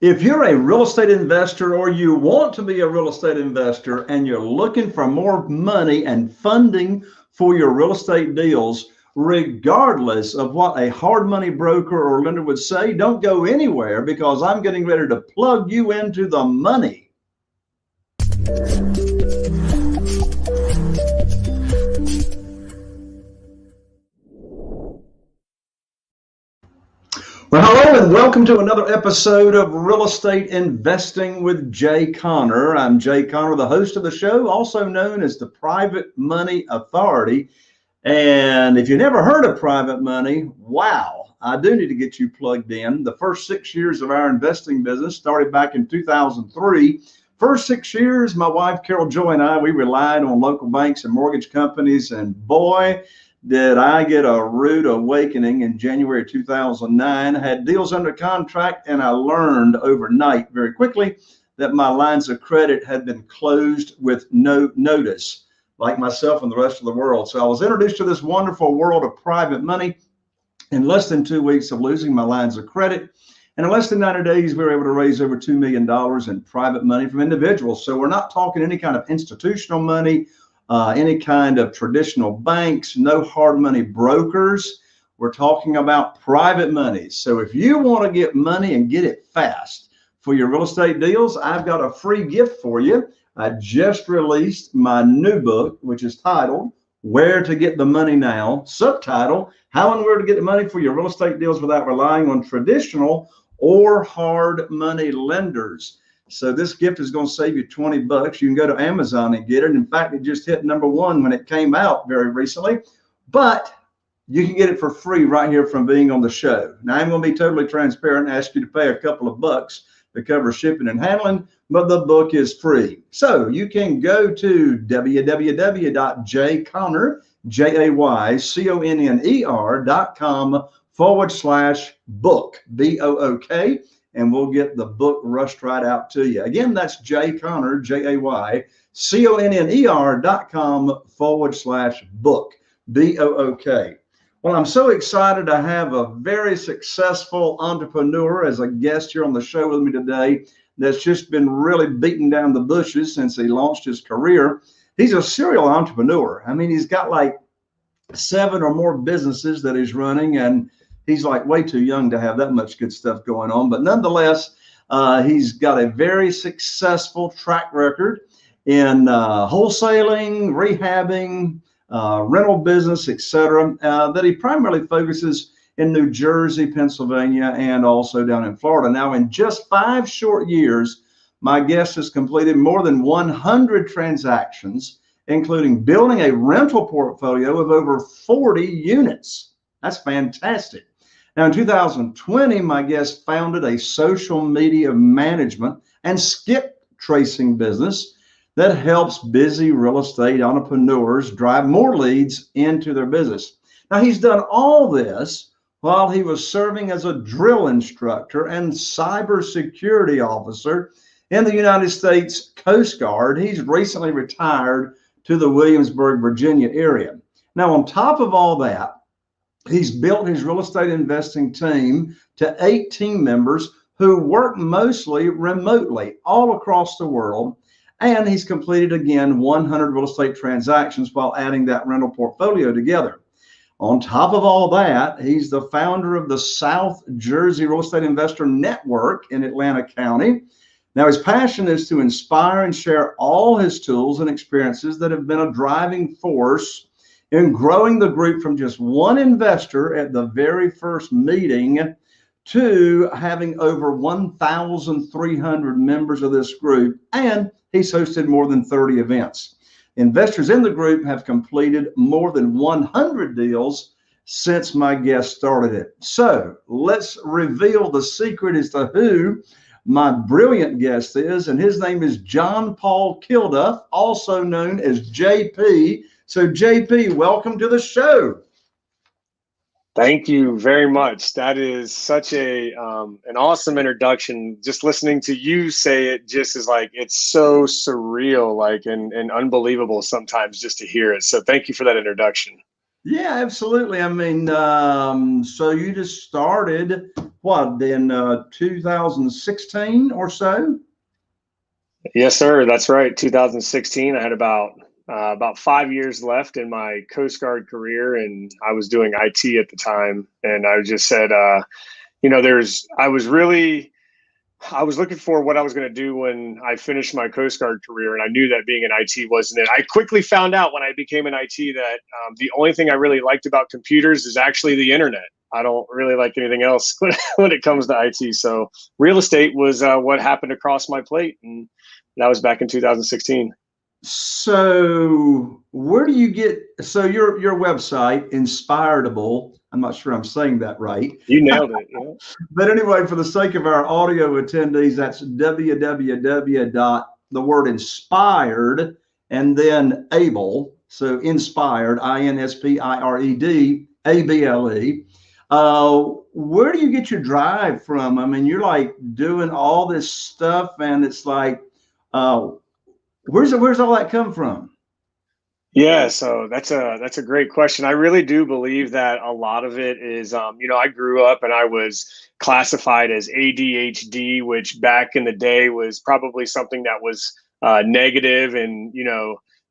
If you're a real estate investor or you want to be a real estate investor and you're looking for more money and funding for your real estate deals, regardless of what a hard money broker or lender would say, don't go anywhere because I'm getting ready to plug you into the money. Well, hello and welcome to another episode of Real Estate Investing with Jay Conner. I'm Jay Conner, the host of the show, also known as the Private Money Authority. And if you never heard of private money, wow, I do need to get you plugged in. The first 6 years of our investing business started back in 2003. First 6 years, my wife, Carol Joy, and I, we relied on local banks and mortgage companies. And boy, did I get a rude awakening in January 2009. I had deals under contract, and I learned overnight very quickly that my lines of credit had been closed with no notice, like myself and the rest of the world. So I was introduced to this wonderful world of private money in less than 2 weeks of losing my lines of credit. And in less than 90 days, we were able to raise over $2 million in private money from individuals. So we're not talking any kind of institutional money, any kind of traditional banks, no hard money brokers. We're talking about private money. So if you want to get money and get it fast for your real estate deals, I've got a free gift for you. I just released my new book, which is titled Where to Get the Money Now, subtitle, How and Where to Get the Money for Your Real Estate Deals Without Relying on Traditional or Hard Money Lenders. So this gift is going to save you 20 bucks. You can go to Amazon and get it. In fact, it just hit #1 when it came out very recently, but you can get it for free right here from being on the show. Now, I'm going to be totally transparent and ask you to pay a couple of bucks to cover shipping and handling, but the book is free. So you can go to www.jayconner.com/book, BOOK. And we'll get the book rushed right out to you. Again, that's Jay Conner, JayConner.com/book, BOOK. Well, I'm so excited to have a very successful entrepreneur as a guest here on the show with me today that's just been really beating down the bushes since he launched his career. He's a serial entrepreneur. I mean, he's got like 7 or more businesses that he's running, and he's like way too young to have that much good stuff going on. But nonetheless, he's got a very successful track record in wholesaling, rehabbing, rental business, etc. That he primarily focuses in New Jersey, Pennsylvania, and also down in Florida. Now, in just 5 short years, my guest has completed more than 100 transactions, including building a rental portfolio of over 40 units. That's fantastic. Now, in 2020, my guest founded a social media management and skip tracing business that helps busy real estate entrepreneurs drive more leads into their business. Now, he's done all this while he was serving as a drill instructor and cybersecurity officer in the United States Coast Guard. He's recently retired to the Williamsburg, Virginia area. Now, on top of all that, he's built his real estate investing team to 8 team members who work mostly remotely all across the world. And he's completed, again, 100 real estate transactions while adding that rental portfolio together. On top of all that, he's the founder of the South Jersey Real Estate Investor Network in Atlanta County. Now, his passion is to inspire and share all his tools and experiences that have been a driving force in growing the group from just 1 investor at the very first meeting to having over 1,300 members of this group. And he's hosted more than 30 events. Investors in the group have completed more than 100 deals since my guest started it. So let's reveal the secret as to who my brilliant guest is. And his name is John Paul Kilduff, also known as JP. So JP, welcome to the show. Thank you very much. That is such a an awesome introduction. Just listening to you say it just is like, it's so surreal, like and unbelievable sometimes just to hear it. So thank you for that introduction. Yeah, absolutely. I mean, so you just started what in 2016 or so? Yes, sir. That's right. 2016. I had about 5 years left in my Coast Guard career, and I was doing IT at the time. And I just said, I was looking for what I was going to do when I finished my Coast Guard career, and I knew that being in IT wasn't it. I quickly found out when I became in IT that the only thing I really liked about computers is actually the internet. I don't really like anything else when it comes to IT. So real estate was what happened across my plate, and that was back in 2016. So where do you get, so your website, Inspiredable, I'm not sure I'm saying that right. You nailed it. Yeah. But anyway, for the sake of our audio attendees, that's www dot the word inspired and then able. So inspired, INSPIRED where do you get your drive from? I mean, you're like doing all this stuff, and it's like, uh, where's all that come from? Yeah, so that's a great question. I really do believe that a lot of it is, I grew up and I was classified as ADHD, which back in the day was probably something that was negative and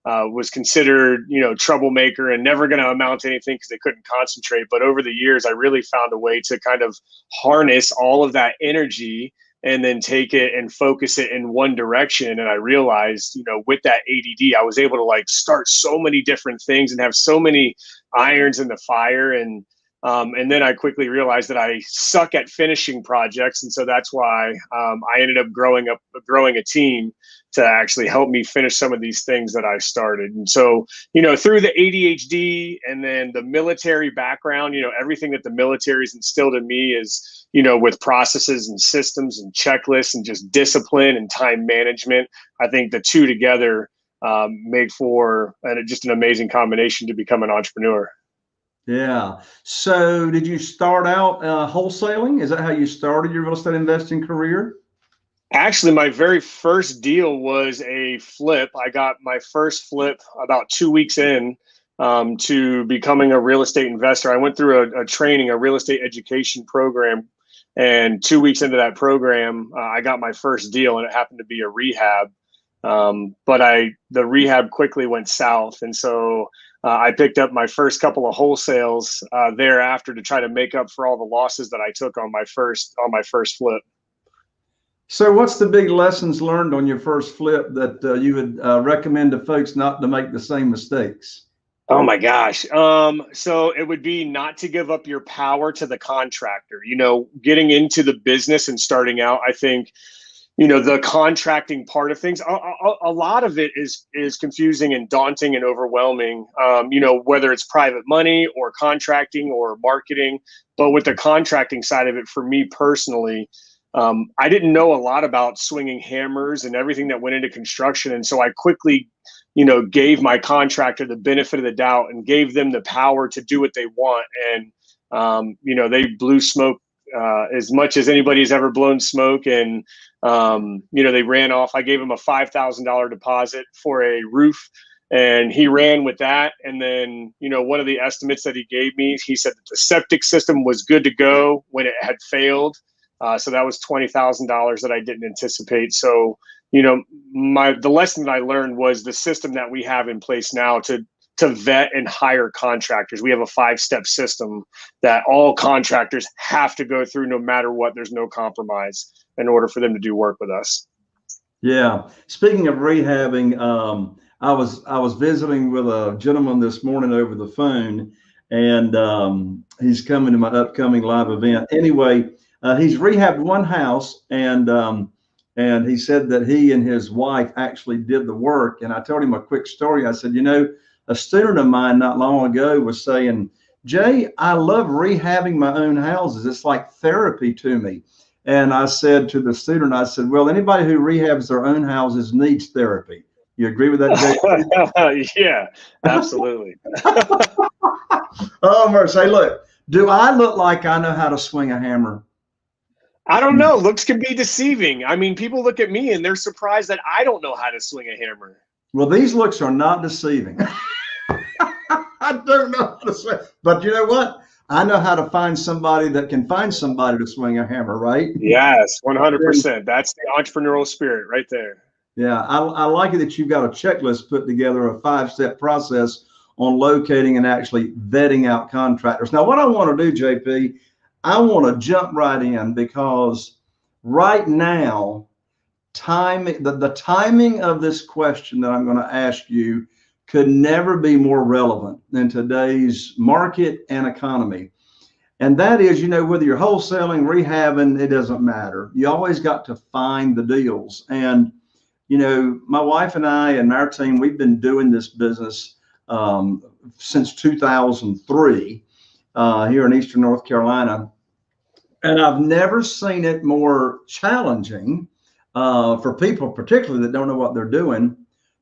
was considered troublemaker and never going to amount to anything because they couldn't concentrate. But over the years, I really found a way to kind of harness all of that energy and then take it and focus it in one direction. And I realized, with that ADD, I was able to like start so many different things and have so many irons in the fire. And then I quickly realized that I suck at finishing projects. And so that's why I ended up growing a team to actually help me finish some of these things that I started. And so, through the ADHD and then the military background, everything that the military's instilled in me is, with processes and systems and checklists and just discipline and time management. I think the two together make for just an amazing combination to become an entrepreneur. Yeah. So did you start out wholesaling? Is that how you started your real estate investing career? Actually, my very first deal was a flip. I got my first flip about 2 weeks in to becoming a real estate investor. I went through a training, a real estate education program. And 2 weeks into that program, I got my first deal, and it happened to be a rehab. But the rehab quickly went south. And so I picked up my first couple of wholesales thereafter to try to make up for all the losses that I took on my first flip. So what's the big lessons learned on your first flip that you would recommend to folks not to make the same mistakes? Oh my gosh. So it would be not to give up your power to the contractor. Getting into the business and starting out, I think, the contracting part of things, a lot of it is confusing and daunting and overwhelming, whether it's private money or contracting or marketing. But with the contracting side of it, for me personally, I didn't know a lot about swinging hammers and everything that went into construction. And so I quickly, gave my contractor the benefit of the doubt and gave them the power to do what they want. And, they blew smoke as much as anybody's ever blown smoke. And, they ran off. I gave him a $5,000 deposit for a roof, and he ran with that. And then, one of the estimates that he gave me, he said that the septic system was good to go when it had failed. So that was $20,000 that I didn't anticipate. So, the lesson that I learned was the system that we have in place now to vet and hire contractors. We have a 5-step system that all contractors have to go through no matter what. There's no compromise in order for them to do work with us. Yeah. Speaking of rehabbing, I was visiting with a gentleman this morning over the phone, and he's coming to my upcoming live event. Anyway, he's rehabbed one house, and he said that he and his wife actually did the work. And I told him a quick story. I said, a student of mine not long ago was saying, Jay, I love rehabbing my own houses. It's like therapy to me. And I said to the student, I said, well, anybody who rehabs their own houses needs therapy. You agree with that, Jay? Yeah, absolutely. Oh, mercy. Hey, look, do I look like I know how to swing a hammer? I don't know. Looks can be deceiving. I mean, people look at me and they're surprised that I don't know how to swing a hammer. Well, these looks are not deceiving. I don't know how to say, but you know what? I know how to find somebody that can find somebody to swing a hammer, right? Yes, 100%. That's the entrepreneurial spirit right there. Yeah, I like it that you've got a checklist put together, a 5-step process on locating and actually vetting out contractors. Now, what I want to do, JP, I want to jump right in because right now, the timing of this question that I'm going to ask you could never be more relevant than today's market and economy. And that is, whether you're wholesaling, rehabbing, it doesn't matter. You always got to find the deals. And, my wife and I and our team, we've been doing this business since 2003 here in Eastern North Carolina. And I've never seen it more challenging for people, particularly that don't know what they're doing,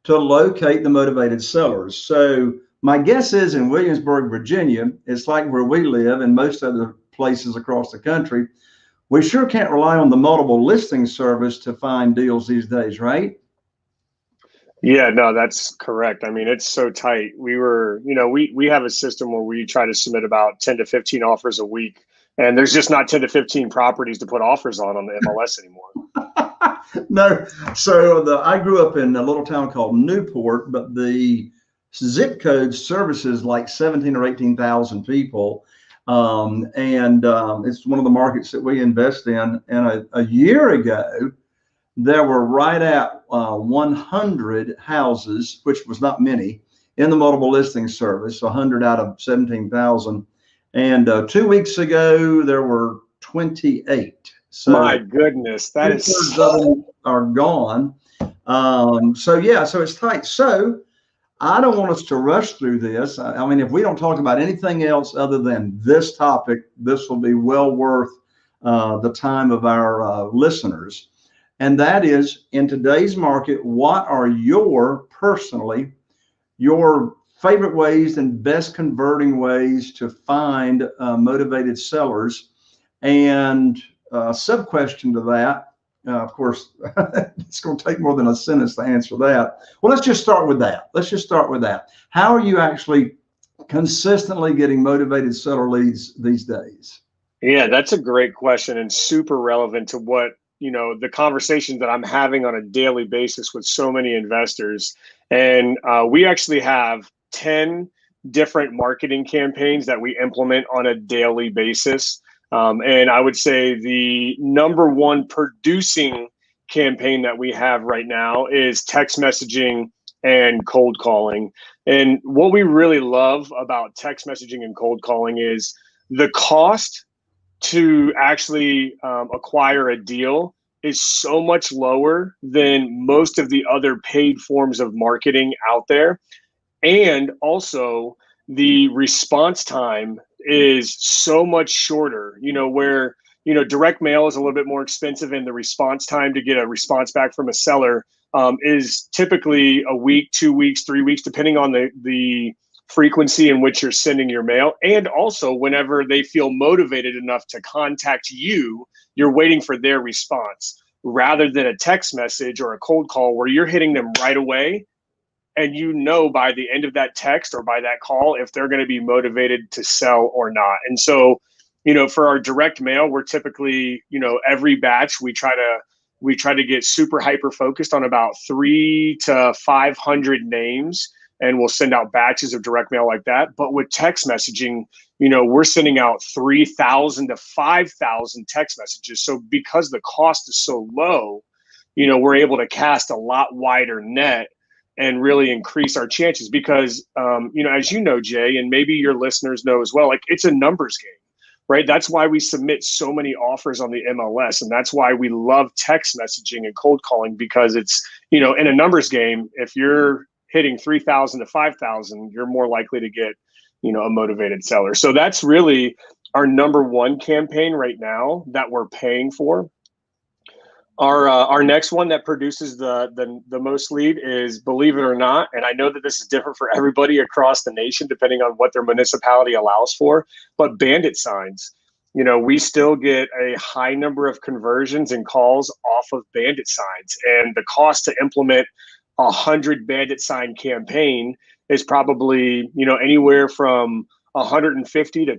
to locate the motivated sellers. So my guess is in Williamsburg, Virginia, it's like where we live and most other places across the country, we sure can't rely on the multiple listing service to find deals these days, right? Yeah, no, that's correct. I mean, it's so tight. We have a system where we try to submit about 10 to 15 offers a week, and there's just not 10 to 15 properties to put offers on the MLS anymore. No. So I grew up in a little town called Newport, but the zip code services like 17 or 18,000 people. It's one of the markets that we invest in. And a year ago, there were right at 100 houses, which was not many, in the multiple listing service, 100 out of 17,000. And 2 weeks ago, there were 28. So my goodness, that is are gone. So it's tight. So I don't want us to rush through this. I mean, if we don't talk about anything else other than this topic, this will be well worth the time of our listeners. And that is, in today's market, what are your favorite ways and best converting ways to find motivated sellers? And sub question to that, of course, it's going to take more than a sentence to answer that. Well, let's just start with that. How are you actually consistently getting motivated seller leads these days? Yeah, that's a great question and super relevant to what, the conversations that I'm having on a daily basis with so many investors. And we actually have 10 different marketing campaigns that we implement on a daily basis. And I would say the number one producing campaign that we have right now is text messaging and cold calling. And what we really love about text messaging and cold calling is the cost to actually acquire a deal is so much lower than most of the other paid forms of marketing out there. And also the response time is so much shorter, where, direct mail is a little bit more expensive and the response time to get a response back from a seller is typically a week, 2 weeks, 3 weeks, depending on the frequency in which you're sending your mail. And also whenever they feel motivated enough to contact you, you're waiting for their response rather than a text message or a cold call where you're hitting them right away. And by the end of that text or by that call, if they're going to be motivated to sell or not. And so, for our direct mail, we're typically, every batch, we try to get super hyper focused on about 300 to 500 names. And we'll send out batches of direct mail like that. But with text messaging, we're sending out 3,000 to 5,000 text messages. So because the cost is so low, we're able to cast a lot wider net and really increase our chances because, as you know, Jay, and maybe your listeners know as well, like it's a numbers game, right? That's why we submit so many offers on the MLS. And that's why we love text messaging and cold calling because it's, in a numbers game, if you're hitting 3,000 to 5,000, you're more likely to get, a motivated seller. So that's really our number one campaign right now that we're paying for. Our next one that produces the most lead is, believe it or not, and I know that this is different for everybody across the nation, depending on what their municipality allows for, but bandit signs. We still get a high number of conversions and calls off of bandit signs, and the cost to implement 100 bandit sign campaign is probably, anywhere from $150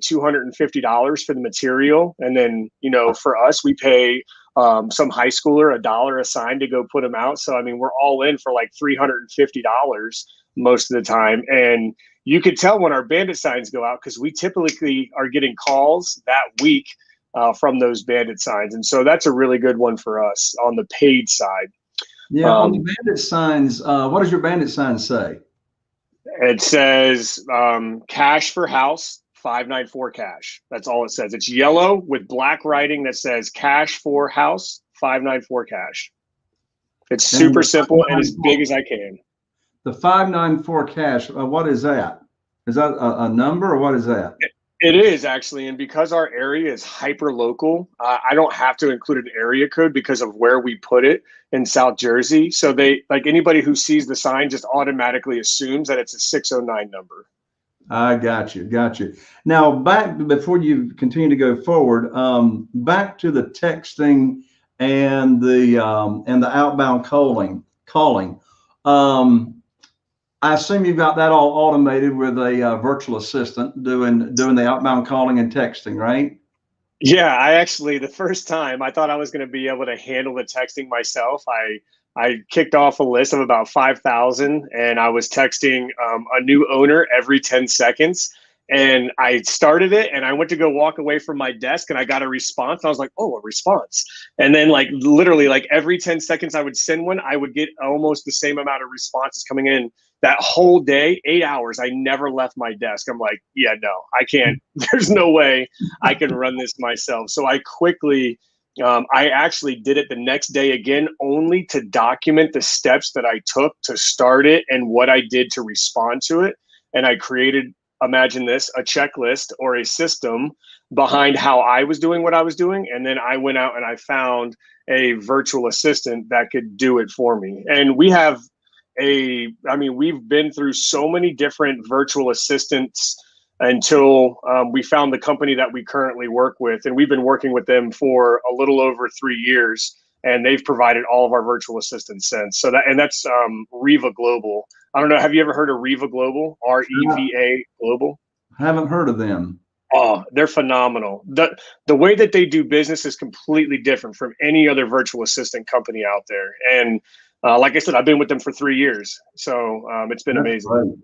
to $250 for the material. And then, for us, we pay some high schooler $1 a sign to go put them out. So, I mean, we're all in for like $350 most of the time. And you could tell when our bandit signs go out because we typically are getting calls that week from those bandit signs. And so that's a really good one for us on the paid side. Yeah, on the bandit signs, what does your bandit sign say? It says cash for house, 594 cash. That's all it says. It's yellow with black writing that says cash for house, 594 cash. It's super simple and as big as I can. The 594 cash, what is that? Is that a number or what is that? It is actually, and because our area is hyper local, I don't have to include an area code because of where we put it in South Jersey. So they, like anybody who sees the sign, just automatically assumes that it's a 609 number. I got you. Now, back before you continue to go forward, back to the texting and the outbound calling. I assume you've got that all automated with a virtual assistant doing the outbound calling and texting, right? Yeah, I actually, the first time I thought I was going to be able to handle the texting myself. I kicked off a list of about 5,000 and I was texting a new owner every 10 seconds. And I started it and I went to go walk away from my desk and I got a response. I was like, oh, a response. And then like literally like every 10 seconds I would send one, I would get almost the same amount of responses coming in. That whole day, 8 hours, I never left my desk. I'm like, yeah, no, I can't. There's no way I can run this myself. So I quickly, I actually did it the next day again, only to document the steps that I took to start it and what I did to respond to it. And I created, imagine this, a checklist or a system behind how I was doing what I was doing. And then I went out and I found a virtual assistant that could do it for me. And we have we've been through so many different virtual assistants until we found the company that we currently work with. And we've been working with them for a little over 3 years, and they've provided all of our virtual assistants since. So that's Reva Global. I don't know. Have you ever heard of Reva Global? REVA Global? I haven't heard of them. Oh, they're phenomenal. The way that they do business is completely different from any other virtual assistant company out there. And like I said, I've been with them for 3 years. So it's been amazing. Great.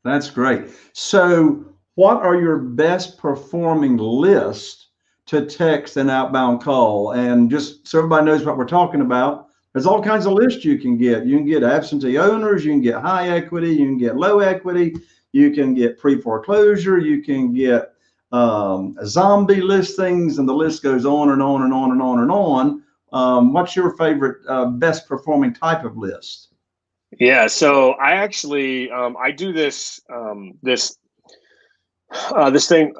That's great. So what are your best performing lists to text and outbound call? And just so everybody knows what we're talking about, there's all kinds of lists you can get. You can get absentee owners, you can get high equity, you can get low equity, you can get pre-foreclosure, you can get zombie listings, and the list goes on and on and on and on and on. What's your favorite best performing type of list? Yeah, so I actually I do this this thing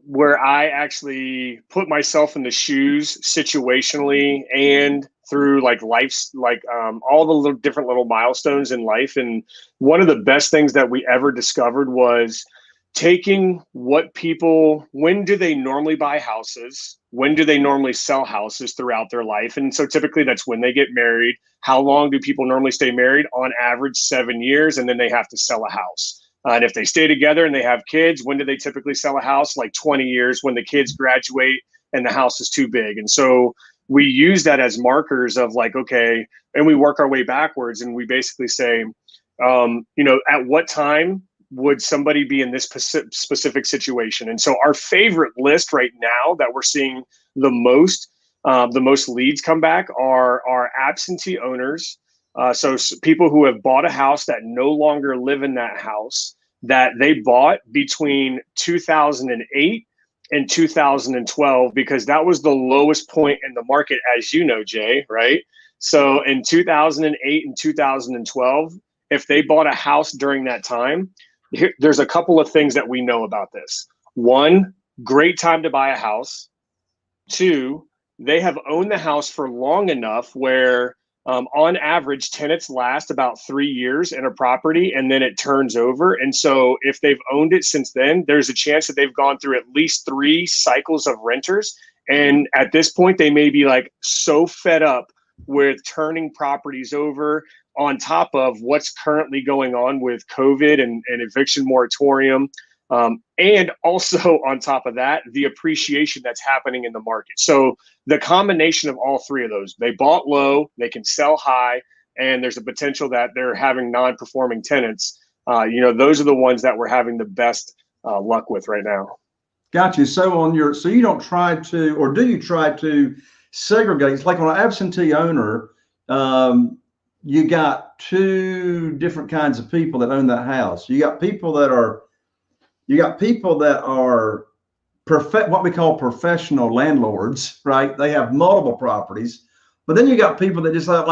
where I actually put myself in the shoes situationally and through like life's like all the little different little milestones in life. And one of the best things that we ever discovered was taking what people, when do they normally buy houses? When do they normally sell houses throughout their life? And so typically that's when they get married. How long do people normally stay married? On average, 7 years, and then they have to sell a house. And if they stay together and they have kids, when do they typically sell a house? Like 20 years, when the kids graduate and the house is too big. And so we use that as markers of like, okay, and we work our way backwards. And we basically say, at what time would somebody be in this specific situation? And so our favorite list right now that we're seeing the most leads come back are absentee owners. So people who have bought a house that no longer live in that house, that they bought between 2008 and 2012, because that was the lowest point in the market, as you know, Jay, right? So in 2008 and 2012, if they bought a house during that time, there's a couple of things that we know about this. One, great time to buy a house. Two, they have owned the house for long enough where on average, tenants last about 3 years in a property and then it turns over. And so if they've owned it since then, there's a chance that they've gone through at least 3 cycles of renters. And at this point, they may be like so fed up with turning properties over, on top of what's currently going on with COVID and eviction moratorium. And also on top of that, the appreciation that's happening in the market. So the combination of all three of those, they bought low, they can sell high, and there's a potential that they're having non-performing tenants. Those are the ones that we're having the best luck with right now. Got you. So you don't try to, or do you try to segregate? It's like on an absentee owner, you got two different kinds of people that own that house. You got people that are what we call professional landlords, right? They have multiple properties, but then you got people that just have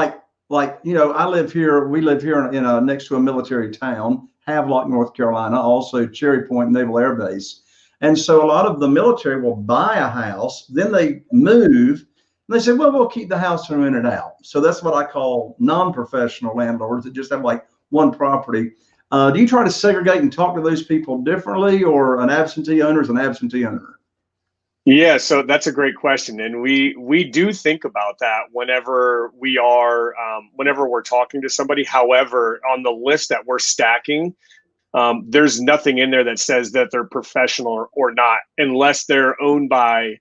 we live here in next to a military town, Havelock, North Carolina, also Cherry Point Naval Air Base. And so a lot of the military will buy a house, then they move, and they say, well, we'll keep the house and rent it out. So that's what I call non-professional landlords that just have like one property. Do you try to segregate and talk to those people differently, or an absentee owner is an absentee owner? Yeah, so that's a great question, and we do think about that whenever we're talking to somebody. However, on the list that we're stacking, there's nothing in there that says that they're professional or not, unless they're owned by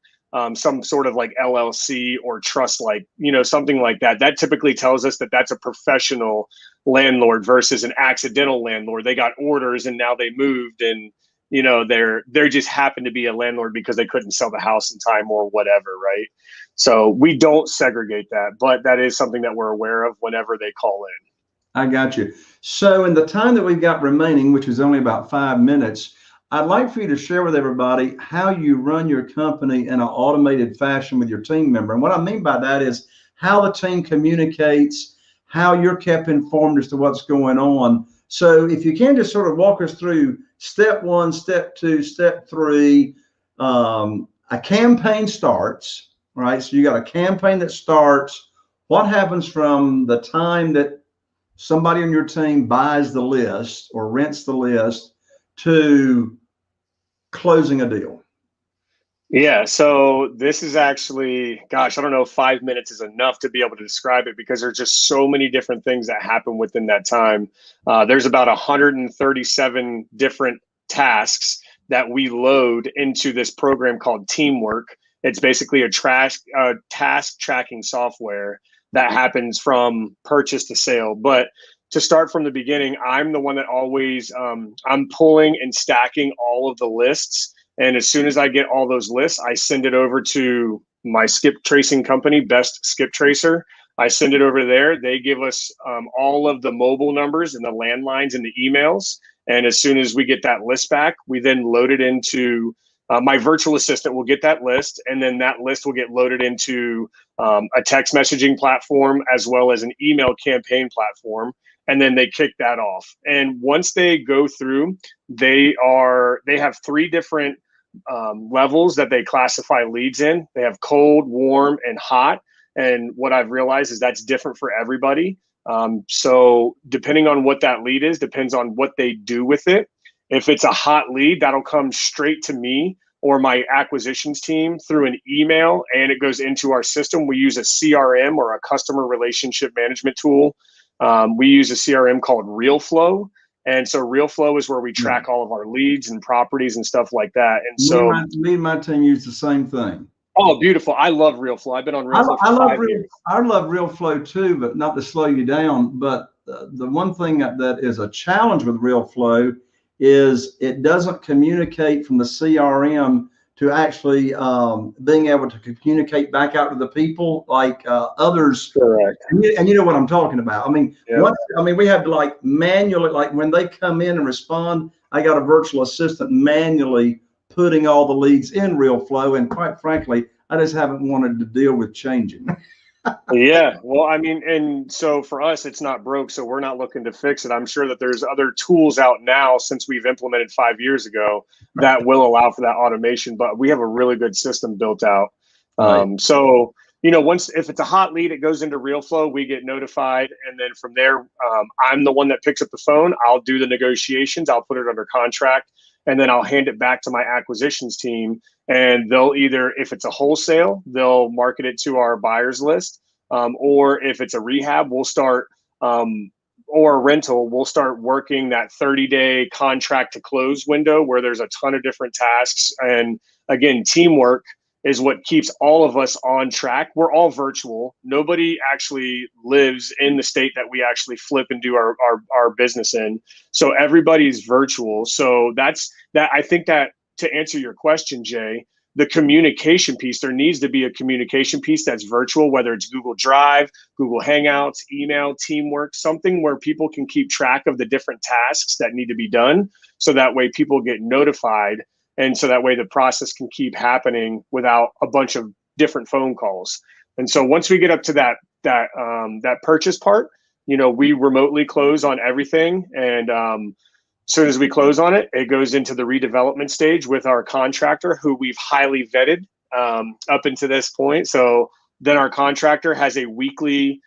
some sort of like LLC or trust, like, something like that. That typically tells us that that's a professional landlord versus an accidental landlord. They got orders and now they moved, and they're just happen to be a landlord because they couldn't sell the house in time or whatever, right? So we don't segregate that, but that is something that we're aware of whenever they call in. I got you. So in the time that we've got remaining, which is only about 5 minutes, I'd like for you to share with everybody how you run your company in an automated fashion with your team member. And what I mean by that is how the team communicates, how you're kept informed as to what's going on. So if you can just sort of walk us through step 1, step 2, step 3, a campaign starts, right? So you got a campaign that starts. What happens from the time that somebody on your team buys the list or rents the list to closing a deal? Yeah, so this is actually, gosh, I don't know if 5 minutes is enough to be able to describe it, because there's just so many different things that happen within that time. There's about 137 different tasks that we load into this program called Teamwork. It's basically a task tracking software that happens from purchase to sale. But to start from the beginning, I'm the one that always, I'm pulling and stacking all of the lists. And as soon as I get all those lists, I send it over to my skip tracing company, Best Skip Tracer. I send it over there. They give us all of the mobile numbers and the landlines and the emails. And as soon as we get that list back, we then load it into my virtual assistant will get that list, and then that list will get loaded into a text messaging platform as well as an email campaign platform. And then they kick that off. And once they go through, they have 3 different levels that they classify leads in. They have cold, warm, and hot. And what I've realized is that's different for everybody. So depending on what that lead is, depends on what they do with it. If it's a hot lead, that'll come straight to me or my acquisitions team through an email, and it goes into our system. We use a CRM, or a customer relationship management tool. We use a CRM called RealFlow. And so RealFlow is where we track all of our leads and properties and stuff like that. And so me and my team use the same thing. Oh, beautiful. I love RealFlow. I've been on RealFlow for 5 years. I love RealFlow too, but not to slow you down. But the one thing that is a challenge with RealFlow is it doesn't communicate from the CRM to actually being able to communicate back out to the people like others. Correct. And you know what I'm talking about. I mean, yeah. We have to like manually, like when they come in and respond, I got a virtual assistant manually putting all the leads in RealFlow. And quite frankly, I just haven't wanted to deal with changing. Yeah, well, I mean, and so for us, it's not broke, so we're not looking to fix it. I'm sure that there's other tools out now since we've implemented 5 years ago that will allow for that automation, but we have a really good system built out. So, if it's a hot lead, it goes into RealFlow, we get notified, and then from there, I'm the one that picks up the phone. I'll do the negotiations, I'll put it under contract, and then I'll hand it back to my acquisitions team. And they'll either, if it's a wholesale, they'll market it to our buyers list. Or if it's a rehab, we'll start or rental, we'll start working that 30-day contract to close window where there's a ton of different tasks. And again, teamwork is what keeps all of us on track. We're all virtual. Nobody actually lives in the state that we actually flip and do our business in. So everybody's virtual. So that's that. I think that to answer your question, Jay, the communication piece, there needs to be a communication piece that's virtual, whether it's Google Drive, Google Hangouts, email, teamwork, something where people can keep track of the different tasks that need to be done. So that way people get notified. And so that way the process can keep happening without a bunch of different phone calls. And so once we get up to that purchase part, we remotely close on everything. And as soon as we close on it, it goes into the redevelopment stage with our contractor, who we've highly vetted up into this point. So then our contractor has a weekly,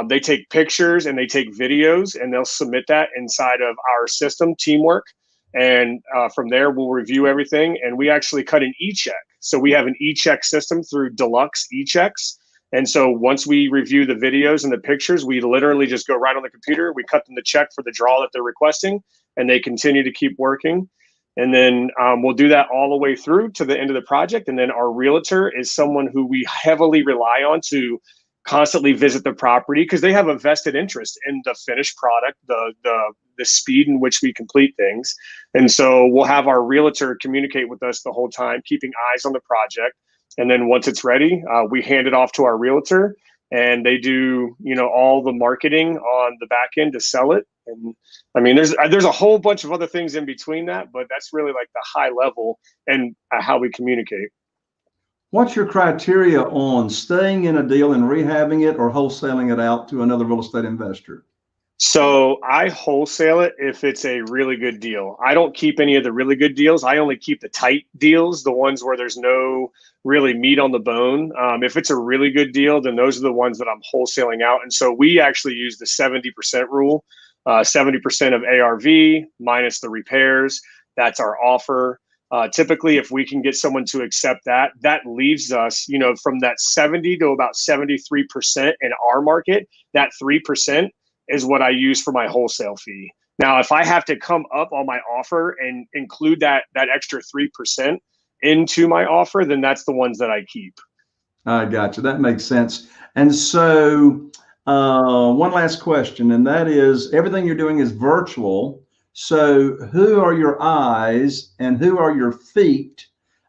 they take pictures and they take videos, and they'll submit that inside of our system, Teamwork. And from there, we'll review everything. And we actually cut an e-check. So we have an e-check system through Deluxe e-checks. And so once we review the videos and the pictures, we literally just go right on the computer. We cut them the check for the draw that they're requesting, and they continue to keep working. And then we'll do that all the way through to the end of the project. And then our realtor is someone who we heavily rely on to constantly visit the property, because they have a vested interest in the finished product, the speed in which we complete things. And so we'll have our realtor communicate with us the whole time, keeping eyes on the project. And then once it's ready, we hand it off to our realtor, and they do, all the marketing on the back end to sell it. And I mean, there's a whole bunch of other things in between that, but that's really like the high level and how we communicate. What's your criteria on staying in a deal and rehabbing it or wholesaling it out to another real estate investor? So I wholesale it if it's a really good deal. I don't keep any of the really good deals. I only keep the tight deals, the ones where there's no really meat on the bone. If it's a really good deal, then those are the ones that I'm wholesaling out. And so we actually use the 70% rule, 70% of ARV minus the repairs. That's our offer. Typically, if we can get someone to accept that, that leaves us, from that 70 to about 73% in our market. That 3% is what I use for my wholesale fee. Now, if I have to come up on my offer and include that extra 3% into my offer, then that's the ones that I keep. I got you. That makes sense. And so one last question, and that is, everything you're doing is virtual. So who are your eyes and who are your feet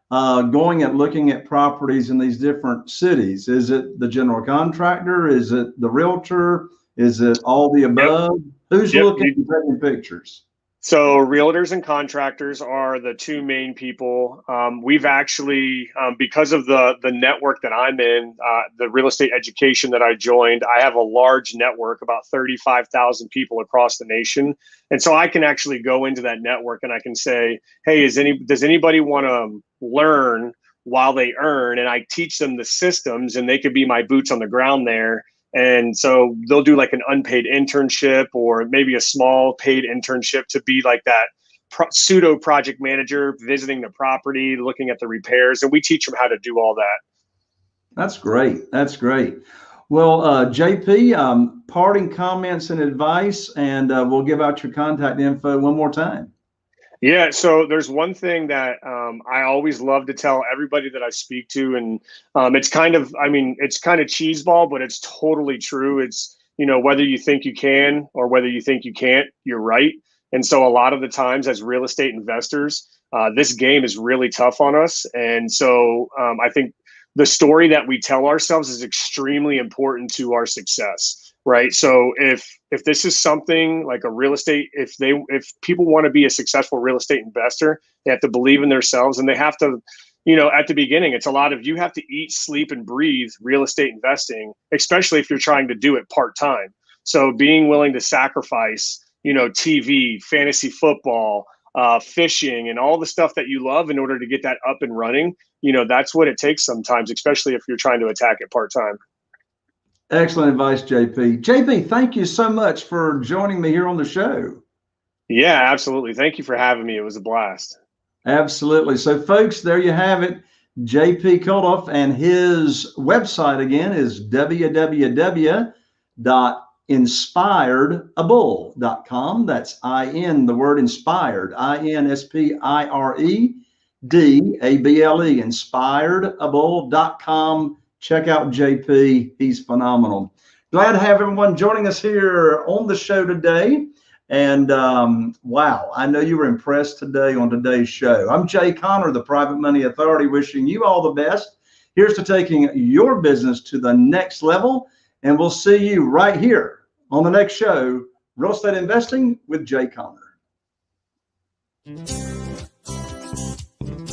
going at looking at properties in these different cities? Is it the general contractor? Is it the realtor? Is it all the above? Yep. Who's looking and taking pictures? So realtors and contractors are the two main people. We've actually, because of the network that I'm in, the real estate education that I joined, I have a large network, about 35,000 people across the nation. And so I can actually go into that network and I can say, hey, does anybody want to learn while they earn? And I teach them the systems, and they could be my boots on the ground there. And so they'll do like an unpaid internship or maybe a small paid internship to be like that pseudo project manager, visiting the property, looking at the repairs, and we teach them how to do all that. That's great. That's great. Well, JP, parting comments and advice, and we'll give out your contact info one more time. Yeah, so there's one thing that I always love to tell everybody that I speak to, and it's kind of cheeseball, but it's totally true. It's, whether you think you can or whether you think you can't, you're right. And so a lot of the times as real estate investors, this game is really tough on us. And so I think the story that we tell ourselves is extremely important to our success. Right. So if this is something like a real estate, if people want to be a successful real estate investor, they have to believe in themselves, and they have to, at the beginning, it's a lot of, you have to eat, sleep, and breathe real estate investing, especially if you're trying to do it part-time. So being willing to sacrifice, TV, fantasy football, fishing, and all the stuff that you love in order to get that up and running, that's what it takes sometimes, especially if you're trying to attack it part-time. Excellent advice, JP. JP, thank you so much for joining me here on the show. Yeah, absolutely. Thank you for having me. It was a blast. Absolutely. So, folks, there you have it. JP Kilduff, and his website again is www.untitled inspiredable.com. That's the word inspired, INSPIREDABLE, inspiredable.com. Check out JP. He's phenomenal. Glad to have everyone joining us here on the show today. And wow, I know you were impressed today on today's show. I'm Jay Conner, the Private Money Authority, wishing you all the best. Here's to taking your business to the next level. And we'll see you right here on the next show, Real Estate Investing with Jay Conner.